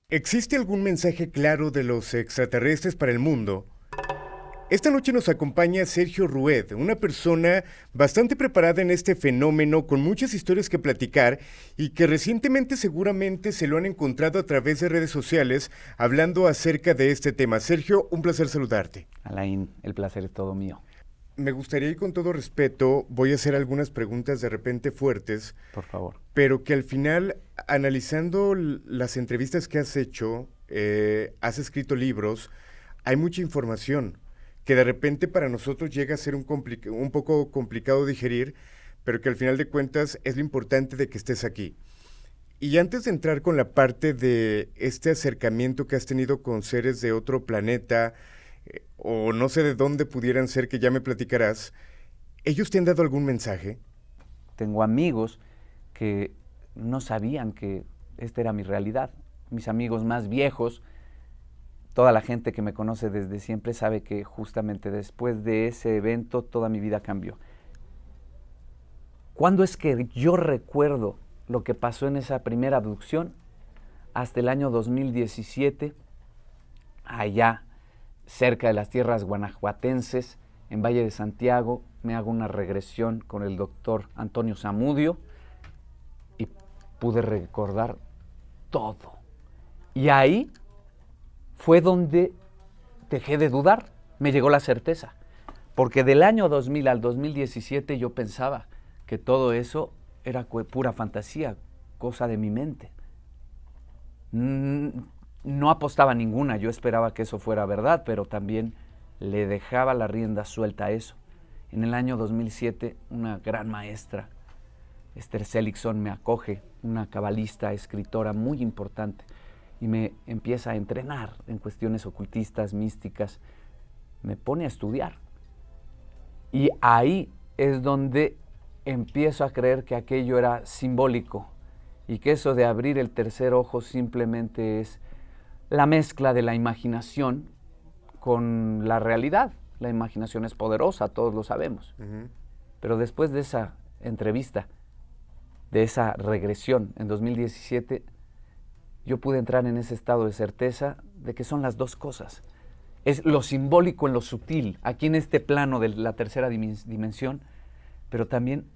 ¿Existe algún mensaje claro de los extraterrestres para el mundo? Esta noche nos acompaña Sergio Rued, una persona bastante preparada en este fenómeno, con muchas historias que platicar y que recientemente seguramente se lo han encontrado a través de redes sociales hablando acerca de este tema. Sergio, un placer saludarte. Alain, el placer es todo mío. Me gustaría, y con todo respeto, voy a hacer algunas preguntas de repente fuertes, Por favor. pero que al final, analizando las entrevistas que has hecho, has escrito libros, hay mucha información que de repente para nosotros llega a ser un poco complicado digerir, pero que al final de cuentas es lo importante de que estés aquí. Y antes de entrar con la parte de este acercamiento que has tenido con seres de otro planeta, o no sé de dónde pudieran ser, que ya me platicarás, ¿ellos te han dado algún mensaje? Tengo amigos que no sabían que esta era mi realidad. Mis amigos más viejos, toda la gente que me conoce desde siempre sabe que justamente después de ese evento toda mi vida cambió. ¿Cuándo es que yo recuerdo lo que pasó en esa primera abducción? Hasta el año 2017, allá cerca de las tierras guanajuatenses, en Valle de Santiago, me hago una regresión con el doctor Antonio Zamudio y pude recordar todo. Y ahí fue donde dejé de dudar, me llegó la certeza. Porque del año 2000 al 2017 yo pensaba que todo eso era pura fantasía, cosa de mi mente. No apostaba ninguna, yo esperaba que eso fuera verdad, pero también le dejaba la rienda suelta a eso. En el año 2007, una gran maestra, Esther Seligson, me acoge, una cabalista, escritora muy importante, y me empieza a entrenar en cuestiones ocultistas, místicas, me pone a estudiar. Y ahí es donde empiezo a creer que aquello era simbólico y que eso de abrir el tercer ojo simplemente es la mezcla de la imaginación con la realidad. La imaginación es poderosa, todos lo sabemos. Pero después de esa entrevista, de esa regresión en 2017, yo pude entrar en ese estado de certeza de que son las dos cosas. Es lo simbólico en lo sutil, aquí en este plano de la tercera dimensión, pero también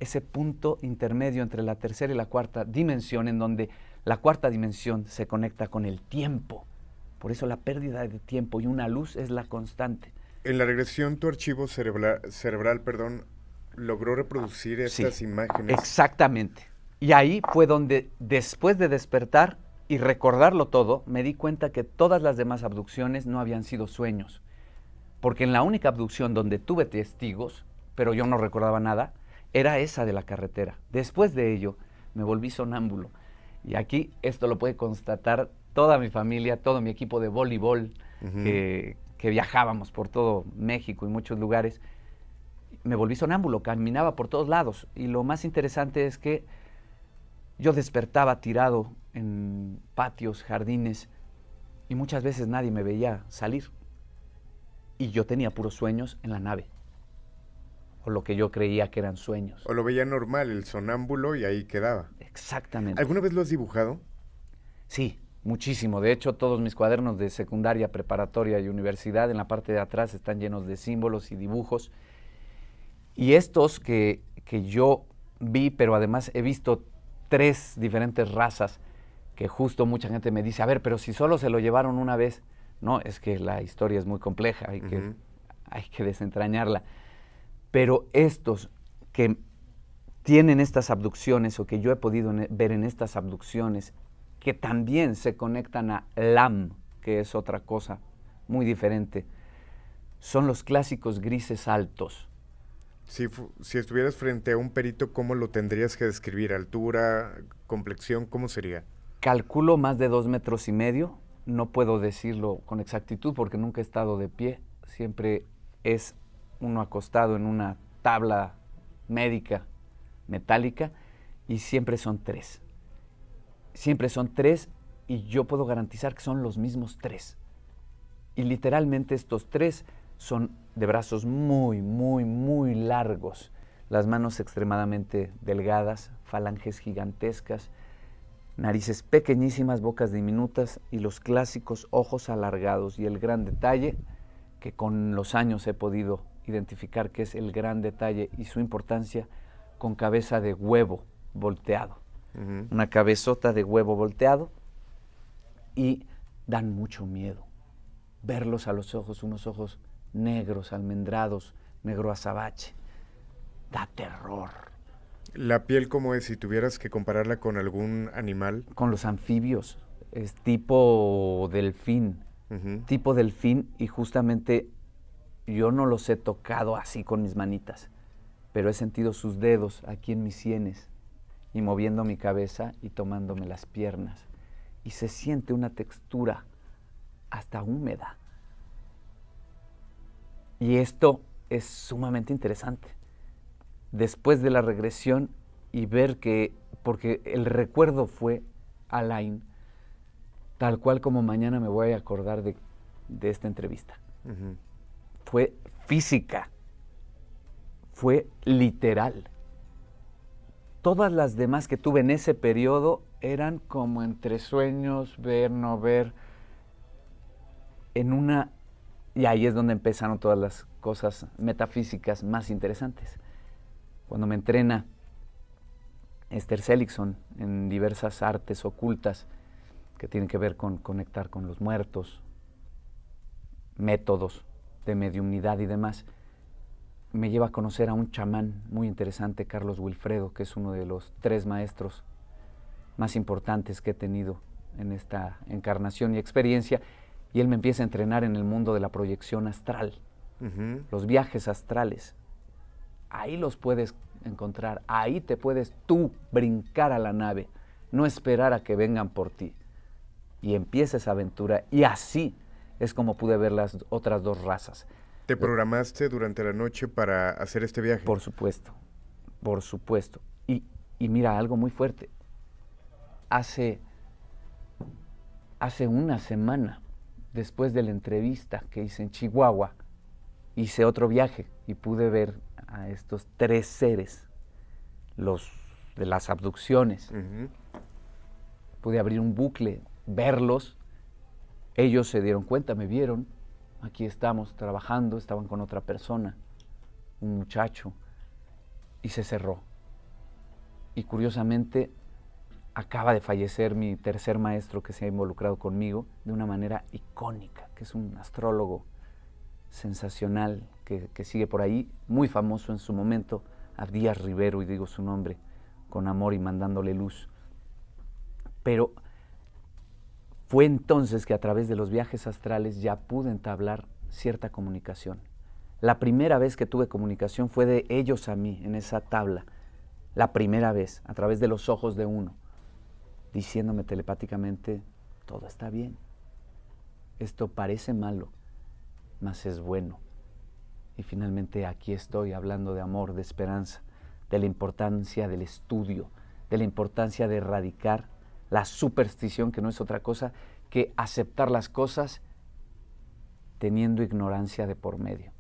ese punto intermedio entre la tercera y la cuarta dimensión, en donde la cuarta dimensión se conecta con el tiempo. Por eso la pérdida de tiempo y una luz es la constante. En la regresión, tu archivo cerebral, logró reproducir estas Sí, imágenes. exactamente. Y ahí fue donde, después de despertar y recordarlo todo, me di cuenta que todas las demás abducciones no habían sido sueños. Porque en la única abducción donde tuve testigos, pero yo no recordaba nada, era esa de la carretera. Después de ello, me volví sonámbulo. Y aquí esto lo puede constatar toda mi familia, todo mi equipo de voleibol, que viajábamos por todo México y muchos lugares. Me volví sonámbulo, caminaba por todos lados. Y lo más interesante es que yo despertaba tirado en patios, jardines, y muchas veces nadie me veía salir. Y yo tenía puros sueños en la nave, o lo que yo creía que eran sueños. O lo veía normal, el sonámbulo, y ahí quedaba. Exactamente. ¿Alguna vez lo has dibujado? Sí, muchísimo. De hecho, todos mis cuadernos de secundaria, preparatoria y universidad, en la parte de atrás están llenos de símbolos y dibujos. Y estos que yo vi, pero además he visto 3 diferentes razas, que justo mucha gente me dice, a ver, pero si solo se lo llevaron una vez. No, es que la historia es muy compleja, hay que desentrañarla. Pero estos que tienen estas abducciones, o que yo he podido ver en estas abducciones, que también se conectan a LAM, que es otra cosa muy diferente, son los clásicos grises altos. Si estuvieras frente a un perito, ¿cómo lo tendrías que describir? ¿Altura, complexión, cómo sería? Calculo más de 2,5 metros. No puedo decirlo con exactitud porque nunca he estado de pie. Siempre es uno acostado en una tabla médica metálica, y siempre son 3. Siempre son 3, y yo puedo garantizar que son los mismos 3. Y literalmente estos 3 son de brazos muy, muy, muy largos, las manos extremadamente delgadas, falanges gigantescas, Narices pequeñísimas, bocas diminutas y los clásicos ojos alargados. Y el gran detalle, que con los años he podido identificar que es el gran detalle y su importancia, con cabeza de huevo volteado. Una cabezota de huevo volteado, y dan mucho miedo. Verlos a los ojos, unos ojos negros, almendrados, negro azabache, da terror. ¿La piel cómo es, si tuvieras que compararla con algún animal? Con los anfibios, es tipo delfín, tipo delfín, y justamente yo no los he tocado así con mis manitas, pero he sentido sus dedos aquí en mis sienes, y moviendo mi cabeza y tomándome las piernas, y se siente una textura hasta húmeda. Y esto es sumamente interesante. Después de la regresión y ver que, porque el recuerdo fue Alain, tal cual como mañana me voy a acordar de esta entrevista. Fue física, fue literal. Todas las demás que tuve en ese periodo eran como entre sueños, ver, no ver, y ahí es donde empezaron todas las cosas metafísicas más interesantes. Cuando me entrena Esther Seligson en diversas artes ocultas que tienen que ver con conectar con los muertos, métodos de mediumnidad y demás, me lleva a conocer a un chamán muy interesante, Carlos Wilfredo, que es uno de los 3 maestros más importantes que he tenido en esta encarnación y experiencia, y él me empieza a entrenar en el mundo de la proyección astral, los viajes astrales. Ahí los puedes encontrar, ahí te puedes tú brincar a la nave, no esperar a que vengan por ti, y empieza esa aventura, y así es como pude ver las otras 2 razas. ¿Te programaste durante la noche para hacer este viaje? Por supuesto, por supuesto. Y mira, algo muy fuerte. Hace una semana, después de la entrevista que hice en Chihuahua, hice otro viaje y pude ver a estos 3 seres, los de las abducciones. Pude abrir un bucle, verlos. Ellos se dieron cuenta, me vieron. Aquí estamos trabajando, estaban con otra persona, un muchacho, y se cerró. Y curiosamente, acaba de fallecer mi tercer maestro que se ha involucrado conmigo de una manera icónica, que es un astrólogo sensacional que sigue por ahí, muy famoso en su momento, Abdías Rivero, y digo su nombre con amor y mandándole luz. Pero fue entonces que a través de los viajes astrales ya pude entablar cierta comunicación. La primera vez que tuve comunicación fue de ellos a mí, en esa tabla. La primera vez, a través de los ojos de uno, diciéndome telepáticamente, todo está bien. Esto parece malo, mas es bueno. Y finalmente aquí estoy hablando de amor, de esperanza, de la importancia del estudio, de la importancia de erradicar la superstición, que no es otra cosa que aceptar las cosas teniendo ignorancia de por medio.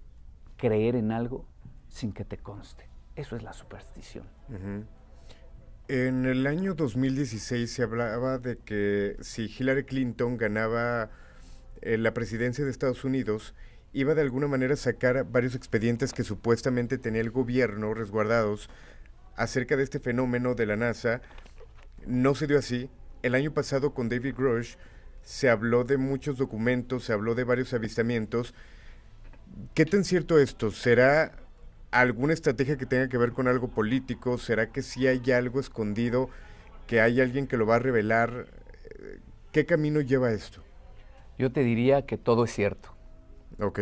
Creer en algo sin que te conste. Eso es la superstición. En el año 2016 se hablaba de que si Hillary Clinton ganaba la presidencia de Estados Unidos, iba de alguna manera a sacar varios expedientes que supuestamente tenía el gobierno resguardados acerca de este fenómeno de la NASA. No se dio así. El año pasado con David Grush se habló de muchos documentos, se habló de varios avistamientos. ¿Qué tan cierto esto? ¿Será alguna estrategia que tenga que ver con algo político? ¿Será que sí hay algo escondido, que hay alguien que lo va a revelar? ¿Qué camino lleva esto? Yo te diría que todo es cierto. Ok.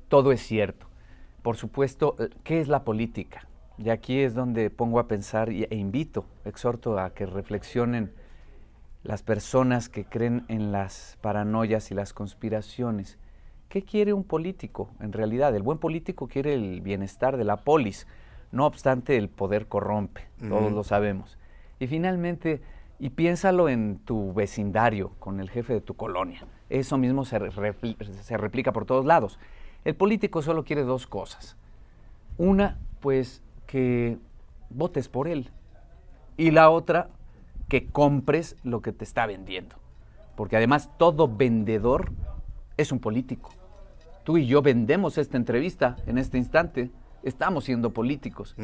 Todo es cierto. Por supuesto, ¿qué es la política? Y aquí es donde pongo a pensar e invito, exhorto a que reflexionen las personas que creen en las paranoias y las conspiraciones. ¿Qué quiere un político en realidad? El buen político quiere el bienestar de la polis. No obstante, el poder corrompe, todos lo sabemos. Y finalmente, y piénsalo en tu vecindario, con el jefe de tu colonia. Eso mismo se replica por todos lados. El político solo quiere 2 cosas. Una, pues, que votes por él. Y la otra, que compres lo que te está vendiendo. Porque además todo vendedor es un político. Tú y yo vendemos esta entrevista en este instante, estamos siendo políticos.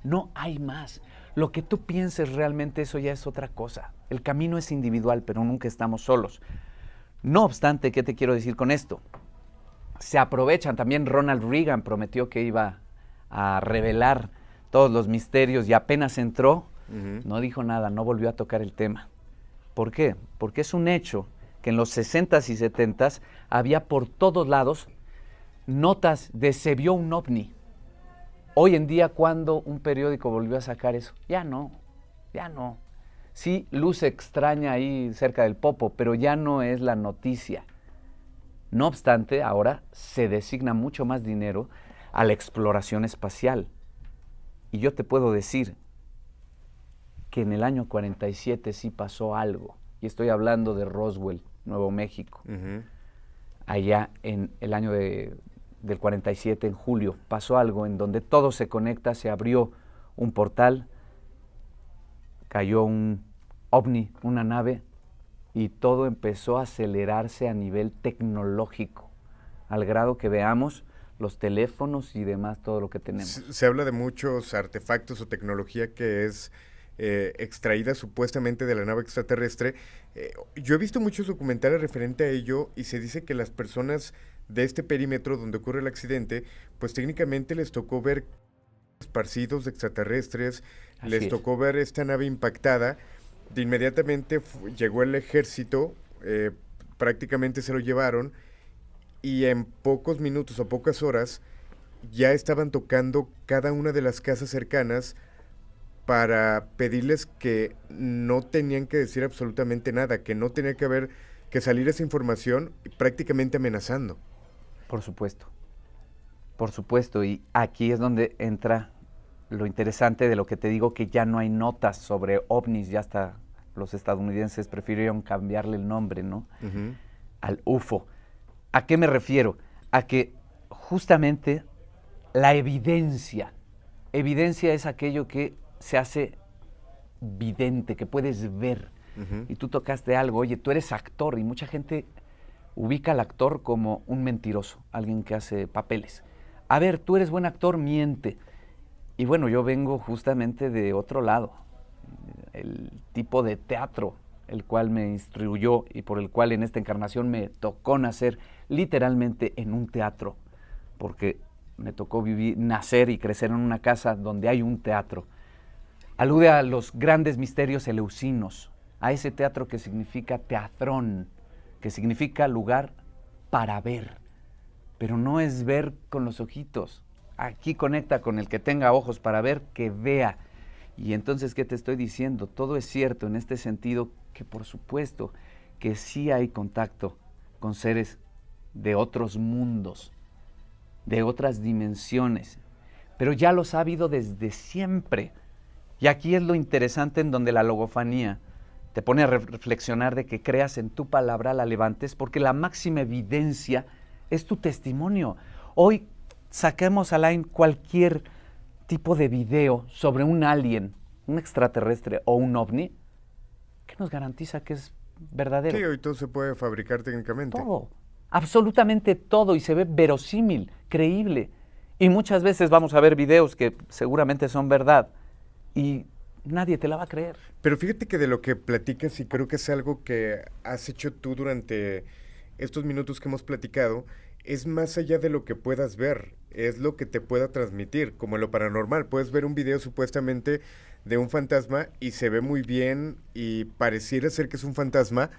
No hay más. Lo que tú pienses realmente, eso ya es otra cosa. El camino es individual, pero nunca estamos solos. No obstante, ¿qué te quiero decir con esto? Se aprovechan, también Ronald Reagan prometió que iba a revelar todos los misterios y apenas entró, no dijo nada, no volvió a tocar el tema. ¿Por qué? Porque es un hecho que en los 60s y 70s había por todos lados notas de se vio un ovni. Hoy en día, ¿cuándo un periódico volvió a sacar eso? Ya no. Sí, luz extraña ahí cerca del Popo, pero ya no es la noticia. No obstante, ahora se designa mucho más dinero a la exploración espacial. Y yo te puedo decir que en el año 47 sí pasó algo. Y estoy hablando de Roswell, Nuevo México. Allá en el año del 47, en julio, pasó algo en donde todo se conecta, se abrió un portal, cayó un ovni, una nave, y todo empezó a acelerarse a nivel tecnológico, al grado que veamos los teléfonos y demás, todo lo que tenemos. Se habla de muchos artefactos o tecnología que es extraída supuestamente de la nave extraterrestre. Yo he visto muchos documentales referente a ello y se dice que las personas de este perímetro donde ocurre el accidente, pues técnicamente les tocó ver esparcidos de extraterrestres, les tocó ver esta nave impactada. De inmediatamente llegó el ejército, prácticamente se lo llevaron y en pocos minutos o pocas horas ya estaban tocando cada una de las casas cercanas para pedirles que no tenían que decir absolutamente nada, que no tenía que salir esa información, prácticamente amenazando. Por supuesto, y aquí es donde entra lo interesante de lo que te digo, que ya no hay notas sobre ovnis, ya hasta los estadounidenses prefirieron cambiarle el nombre, ¿no? Al UFO. ¿A qué me refiero? A que justamente la evidencia es aquello que se hace vidente, que puedes ver. Y tú tocaste algo, oye, tú eres actor, y mucha gente ubica al actor como un mentiroso, alguien que hace papeles. A ver, tú eres buen actor, miente. Y bueno, yo vengo justamente de otro lado, el tipo de teatro, el cual me instruyó y por el cual en esta encarnación me tocó nacer literalmente en un teatro, porque me tocó nacer y crecer en una casa donde hay un teatro. Alude a los grandes misterios eleusinos, a ese teatro que significa teatrón, que significa lugar para ver, pero no es ver con los ojitos. Aquí conecta con el que tenga ojos para ver, que vea. Y entonces, ¿qué te estoy diciendo? Todo es cierto en este sentido, que por supuesto que sí hay contacto con seres de otros mundos, de otras dimensiones, pero ya los ha habido desde siempre. Y aquí es lo interesante, en donde la logofanía te pone a reflexionar de que creas en tu palabra, la levantes, porque la máxima evidencia es tu testimonio. Hoy saquemos al aire cualquier tipo de video sobre un alien, un extraterrestre o un ovni, ¿qué nos garantiza que es verdadero? Sí, hoy todo se puede fabricar técnicamente. Todo, absolutamente todo, y se ve verosímil, creíble. Y muchas veces vamos a ver videos que seguramente son verdad y nadie te la va a creer. Pero fíjate que de lo que platicas, y creo que es algo que has hecho tú durante estos minutos que hemos platicado, es más allá de lo que puedas ver, es lo que te pueda transmitir, como en lo paranormal. Puedes ver un video supuestamente de un fantasma y se ve muy bien y pareciera ser que es un fantasma,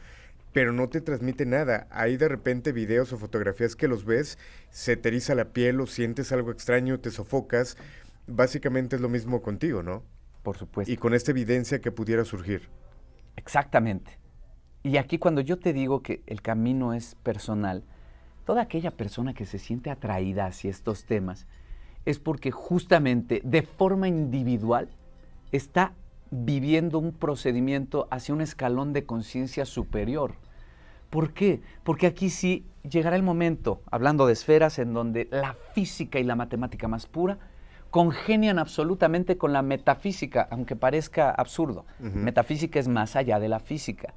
pero no te transmite nada. Hay de repente videos o fotografías que los ves, se te eriza la piel o sientes algo extraño, te sofocas. Básicamente es lo mismo contigo, ¿no? Por supuesto. Y con esta evidencia que pudiera surgir. Exactamente. Y aquí cuando yo te digo que el camino es personal, toda aquella persona que se siente atraída hacia estos temas es porque justamente de forma individual está viviendo un procedimiento hacia un escalón de conciencia superior. ¿Por qué? Porque aquí sí llegará el momento, hablando de esferas, en donde la física y la matemática más pura congenian absolutamente con la metafísica, aunque parezca absurdo. Metafísica es más allá de la física.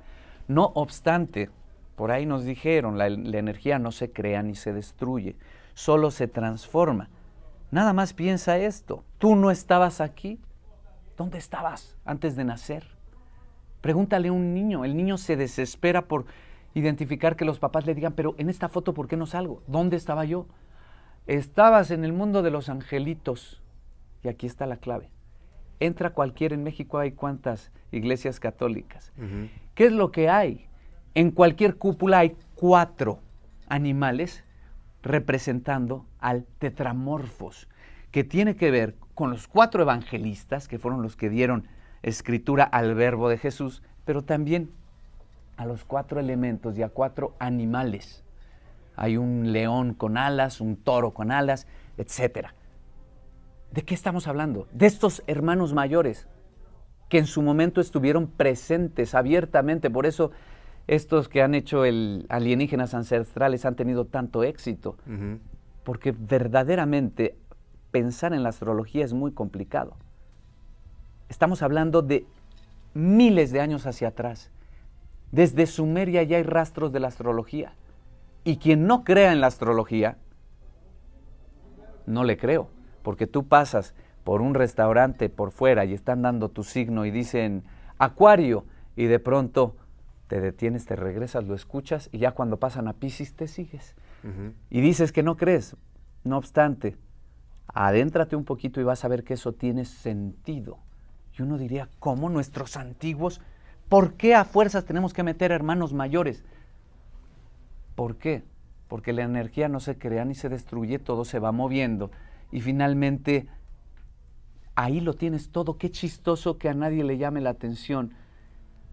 No obstante, por ahí nos dijeron, la energía no se crea ni se destruye, solo se transforma. Nada más piensa esto, tú no estabas aquí, ¿dónde estabas antes de nacer? Pregúntale a un niño, el niño se desespera por identificar que los papás le digan, pero en esta foto, ¿por qué no salgo? ¿Dónde estaba yo? Estabas en el mundo de los angelitos. Y aquí está la clave. Entra cualquiera, en México hay cuántas iglesias católicas. ¿Qué es lo que hay? En cualquier cúpula hay 4 animales representando al tetramorfos, que tiene que ver con los 4 evangelistas, que fueron los que dieron escritura al verbo de Jesús, pero también a los 4 elementos y a 4 animales. Hay un león con alas, un toro con alas, etc. ¿De qué estamos hablando? De estos hermanos mayores que en su momento estuvieron presentes abiertamente. Por eso estos que han hecho alienígenas ancestrales han tenido tanto éxito. Porque verdaderamente pensar en la astrología es muy complicado. Estamos hablando de miles de años hacia atrás. Desde Sumeria ya hay rastros de la astrología. Y quien no crea en la astrología, no le creo. Porque tú pasas por un restaurante por fuera y están dando tu signo y dicen Acuario, y de pronto te detienes, te regresas, lo escuchas y ya cuando pasan a Piscis te sigues. Y dices que no crees. No obstante, adéntrate un poquito y vas a ver que eso tiene sentido. Y uno diría, ¿cómo nuestros antiguos? ¿Por qué a fuerzas tenemos que meter hermanos mayores? ¿Por qué? Porque la energía no se crea ni se destruye, todo se va moviendo. Y finalmente, ahí lo tienes todo. Qué chistoso que a nadie le llame la atención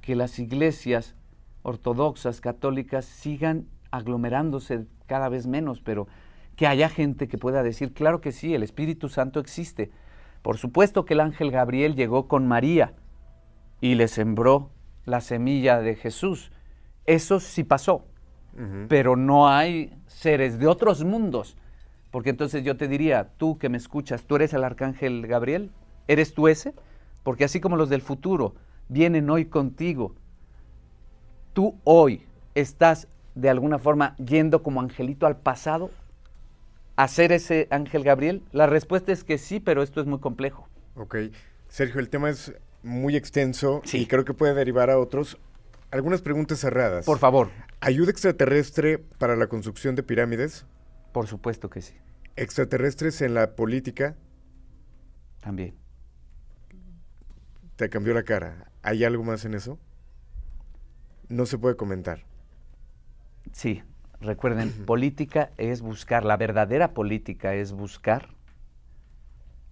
que las iglesias ortodoxas, católicas, sigan aglomerándose cada vez menos, pero que haya gente que pueda decir, claro que sí, el Espíritu Santo existe. Por supuesto que el ángel Gabriel llegó con María y le sembró la semilla de Jesús. Eso sí pasó, pero no hay seres de otros mundos. Porque entonces yo te diría, tú que me escuchas, ¿tú eres el arcángel Gabriel? ¿Eres tú ese? Porque así como los del futuro vienen hoy contigo, tú hoy estás de alguna forma yendo como angelito al pasado a ser ese ángel Gabriel. La respuesta es que sí, pero esto es muy complejo. Ok. Sergio, el tema es muy extenso Sí. y creo que puede derivar a otros. Algunas preguntas cerradas. Por favor. ¿Ayuda extraterrestre para la construcción de pirámides? Por supuesto que sí. ¿Extraterrestres en la política? También. Te cambió la cara. ¿Hay algo más en eso? No se puede comentar. Sí, recuerden, política es buscar, la verdadera política es buscar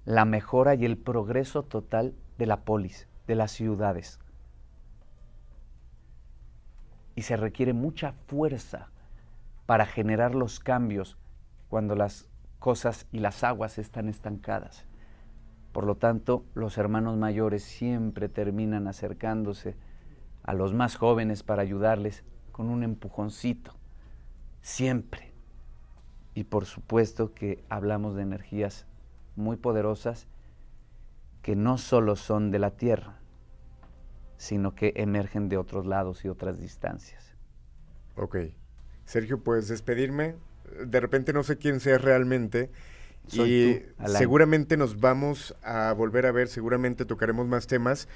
la mejora y el progreso total de la polis, de las ciudades. Y se requiere mucha fuerza para generar los cambios cuando las cosas y las aguas están estancadas. Por lo tanto, los hermanos mayores siempre terminan acercándose a los más jóvenes para ayudarles con un empujoncito, siempre. Y por supuesto que hablamos de energías muy poderosas que no solo son de la Tierra, sino que emergen de otros lados y otras distancias. Ok. Sergio, ¿puedes despedirme? De repente no sé quién seas realmente. Soy y tú, Alain. seguramente nos vamos a volver a ver, seguramente tocaremos más temas.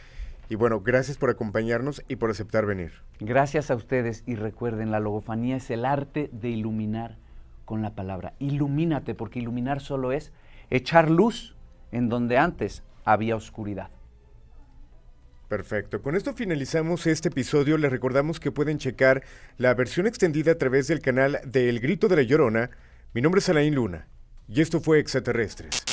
Y bueno, gracias por acompañarnos y por aceptar venir. Gracias a ustedes y recuerden, la logofanía es el arte de iluminar con la palabra. Ilumínate, porque iluminar solo es echar luz en donde antes había oscuridad. Perfecto. Con esto finalizamos este episodio. Les recordamos que pueden checar la versión extendida a través del canal de El Grito de la Llorona. Mi nombre es Alain Luna y esto fue Extraterrestres.